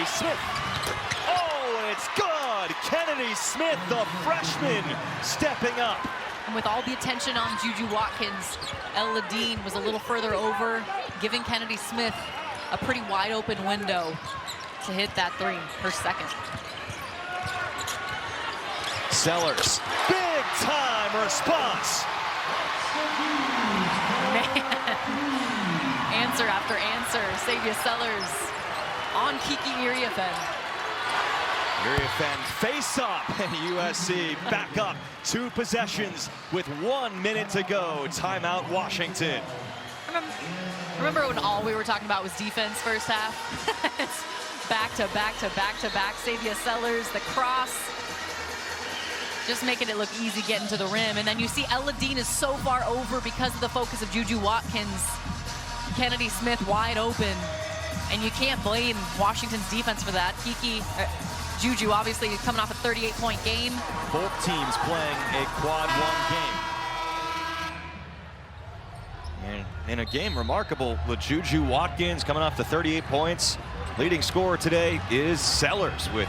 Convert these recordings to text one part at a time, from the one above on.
Kennedy Smith. Oh, and it's good. Kennedy Smith, the freshman, stepping up. And with all the attention on Juju Watkins, Ella Dean was a little further over, giving Kennedy Smith a pretty wide open window to hit that three, her second. Sellers, big time response. Man, answer after answer. Savia Sellers on Kiki Iriafen. Iriafen face up, and USC back up 2 possessions with 1 minute to go. Timeout Washington. Remember when all we were talking about was defense first half? It's back to back to back to back. Savia Sellers, the cross, just making it look easy getting to the rim. And then you see Ella Dean is so far over because of the focus of Juju Watkins. Kennedy Smith wide open, and you can't blame Washington's defense for that. Juju obviously coming off a 38-point game. Both teams playing a quad 1 game. And in a game remarkable with Juju Watkins coming off the 38 points. Leading scorer today is Sellers with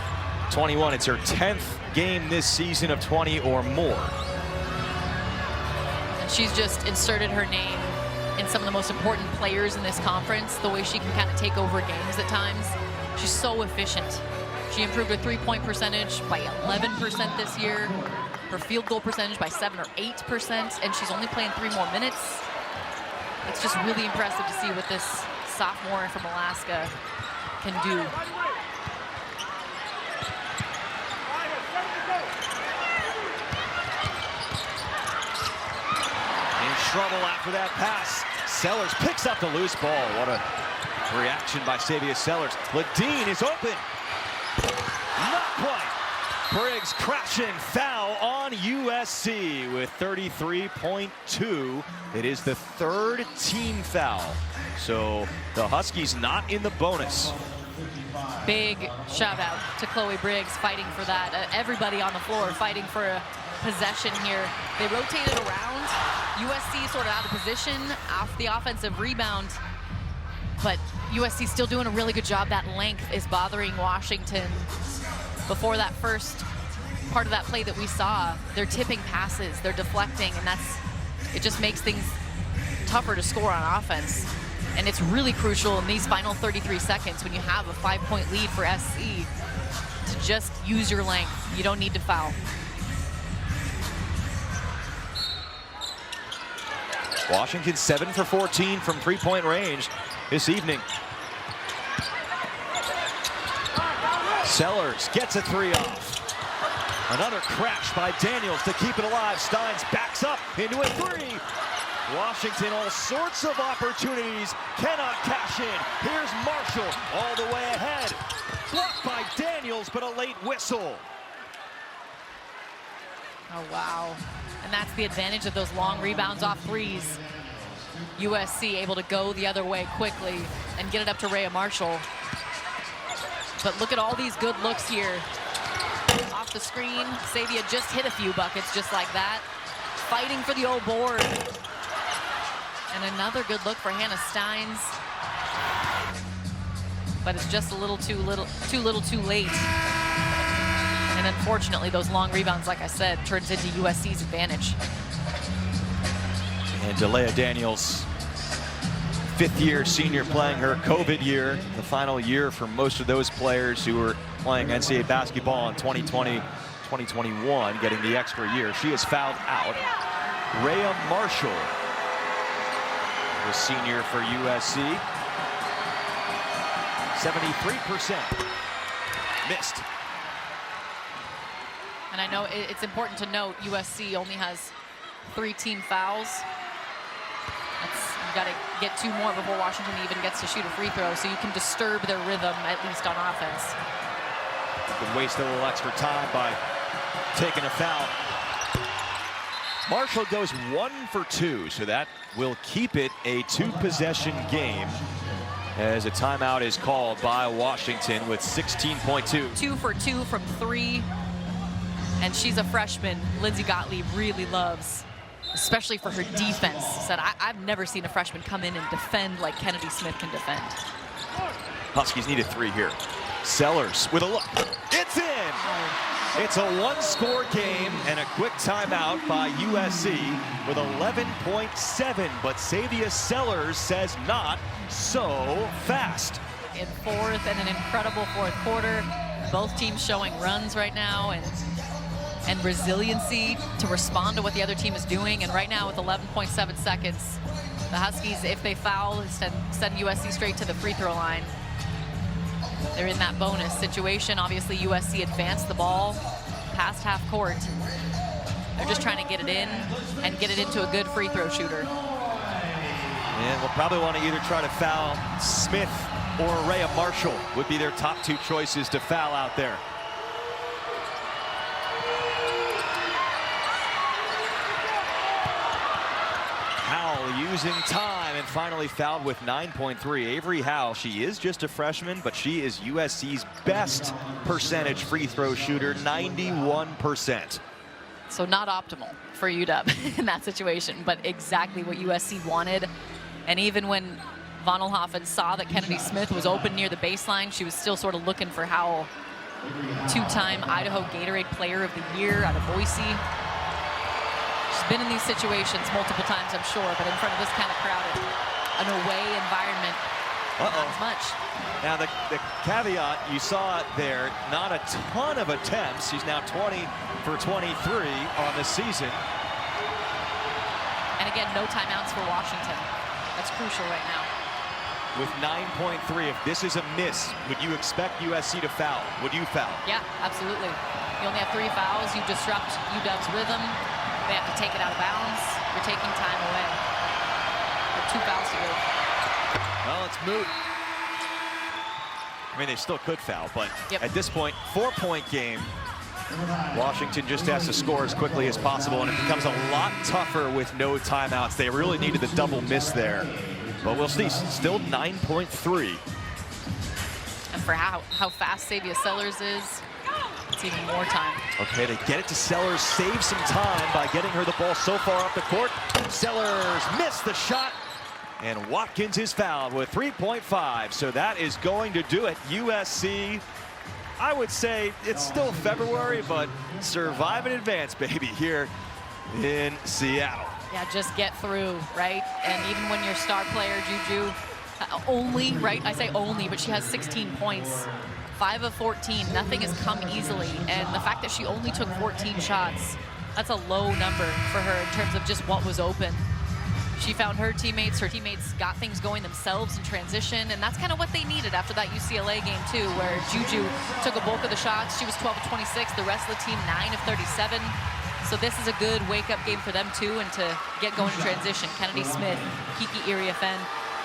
21. It's her 10th game this season of 20 or more. And she's just inserted her name in some of the most important players in this conference, the way she can kind of take over games at times. She's so efficient. She improved her 3-point percentage by 11% this year, her field goal percentage by 7 or 8%, and she's only playing 3 more minutes. It's just really impressive to see what this sophomore from Alaska can do. In trouble after that pass. Sellers picks up the loose ball. What a reaction by Savia Sellers. Ladine is open. Not quite. Briggs crashing foul on USC with 33.2. It is the 3rd team foul. So the Huskies not in the bonus. Big shout out to Chloe Briggs fighting for that. Everybody on the floor fighting for a possession here. They rotated around. USC sort of out of position off the offensive rebound. But USC still doing a really good job. That length is bothering Washington. Before that first part of that play that we saw, they're tipping passes, they're deflecting, and it just makes things tougher to score on offense. And it's really crucial in these final 33 seconds when you have a 5-point lead for SC to just use your length. You don't need to foul. Washington 7 for 14 from 3-point range this evening. Sellers gets a 3 off. Another crash by Daniels to keep it alive. Steins backs up into a 3. Washington, all sorts of opportunities, cannot cash in. Here's Marshall all the way ahead. Blocked by Daniels, but a late whistle. Oh, wow. And that's the advantage of those long rebounds off threes. USC able to go the other way quickly and get it up to Rhea Marshall. But look at all these good looks here. Off the screen, Savia just hit a few buckets just like that. Fighting for the old board. And another good look for Hannah Steins. But it's just a little too late. And unfortunately, those long rebounds, like I said, turns into USC's advantage. And Delia Daniels, 5th-year senior, playing her COVID year, the final year for most of those players who were playing NCAA basketball in 2020, 2021, getting the extra year. She is fouled out. Rhea Marshall, the senior for USC. 73%. Missed. And I know it's important to note USC only has 3 team fouls. You've got to get 2 more before Washington even gets to shoot a free throw, so you can disturb their rhythm, at least on offense. You can waste a little extra time by taking a foul. Marshall goes 1 for 2, so that will keep it a 2-possession game as a timeout is called by Washington with 16.2. 2 for 2 from 3, and she's a freshman. Lindsay Gottlieb really loves, especially for her defense. Said, I've never seen a freshman come in and defend like Kennedy Smith can defend. Huskies need a 3 here. Sellers with a look. It's in. It's a one-score game and a quick timeout by USC with 11.7, but Xavier Sellers says not so fast. In fourth and an incredible fourth quarter. Both teams showing runs right now and resiliency to respond to what the other team is doing. And right now with 11.7 seconds, the Huskies, if they foul, send USC straight to the free throw line. They're in that bonus situation. Obviously, USC advanced the ball past half court. They're just trying to get it in and get it into a good free throw shooter. And we'll probably want to either try to foul Smith or Rhea Marshall would be their top two choices to foul out there. Howell using time and finally fouled with 9.3. Avery Howell, she is just a freshman, but she is USC's best percentage free throw shooter, 91%. So not optimal for UW in that situation, but exactly what USC wanted. And even when Von Oelhoffen saw that Kennedy Smith was open near the baseline, she was still sort of looking for Howell. Two-time Idaho Gatorade Player of the Year out of Boise. She's been in these situations multiple times, I'm sure, but in front of this kind of crowded, an away environment, not as much. Now the caveat, you saw it there, not a ton of attempts. She's now 20 for 23 on the season. And again, no timeouts for Washington. That's crucial right now. With 9.3, if this is a miss, would you expect USC to foul? Would you foul? Yeah, absolutely. You only have 3 fouls. You disrupt UW's rhythm. They have to take it out of bounds. You're taking time away. There are 2 fouls to give. Well, it's moot. I mean, they still could foul, but at this point, 4-point game. Washington just has to score as quickly as possible, and it becomes a lot tougher with no timeouts. They really needed the double miss there. But we'll see, still 9.3. And for how fast Xavier Sellers is, it's even more time. Okay, they get it to Sellers, save some time by getting her the ball so far up the court. Sellers missed the shot, and Watkins is fouled with 3.5. So that is going to do it. USC, I would say it's still February, but survive and advance, baby, here in Seattle. Yeah, just get through, right? And even when your star player, Juju, only, right? I say only, but she has 16 points. 5 of 14, nothing has come easily. And the fact that she only took 14 shots, that's a low number for her in terms of just what was open. She found her teammates got things going themselves in transition, and that's kind of what they needed after that UCLA game too, where Juju took a bulk of the shots. She was 12 of 26, the rest of the team 9 of 37. So this is a good wake-up game for them too, and to get going in transition. Kennedy Smith, Kiki Iriafen,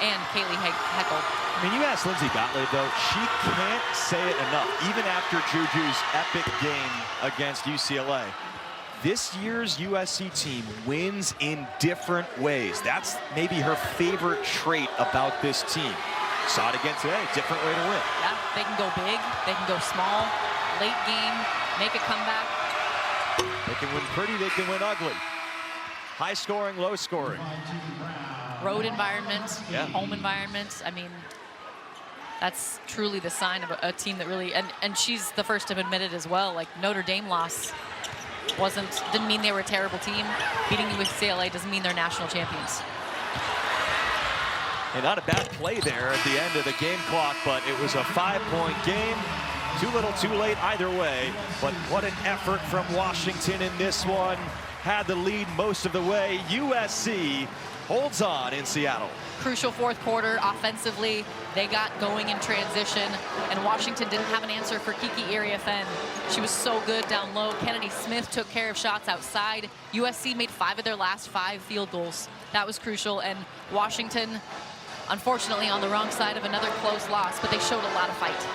and Kaylee Heckel. I mean, you ask Lindsay Gottlieb, though, she can't say it enough, even after Juju's epic game against UCLA. This year's USC team wins in different ways. That's maybe her favorite trait about this team. Saw it again today, different way to win. Yeah, they can go big, they can go small, late game, make a comeback. They can win pretty, they can win ugly. High scoring, low scoring. Road environment, home environment. I mean, that's truly the sign of a team that really, and she's the first to admit it as well. Like, Notre Dame loss didn't mean they were a terrible team. Beating UCLA doesn't mean they're national champions. And not a bad play there at the end of the game clock, but it was a 5-point game. Too little, too late either way. But what an effort from Washington in this one. Had the lead most of the way. USC holds on in Seattle. Crucial fourth quarter offensively. They got going in transition, and Washington didn't have an answer for Kiki Iriafen. She was so good down low. Kennedy Smith took care of shots outside. USC made 5 of their last 5 field goals. That was crucial, and Washington, unfortunately, on the wrong side of another close loss, but they showed a lot of fight.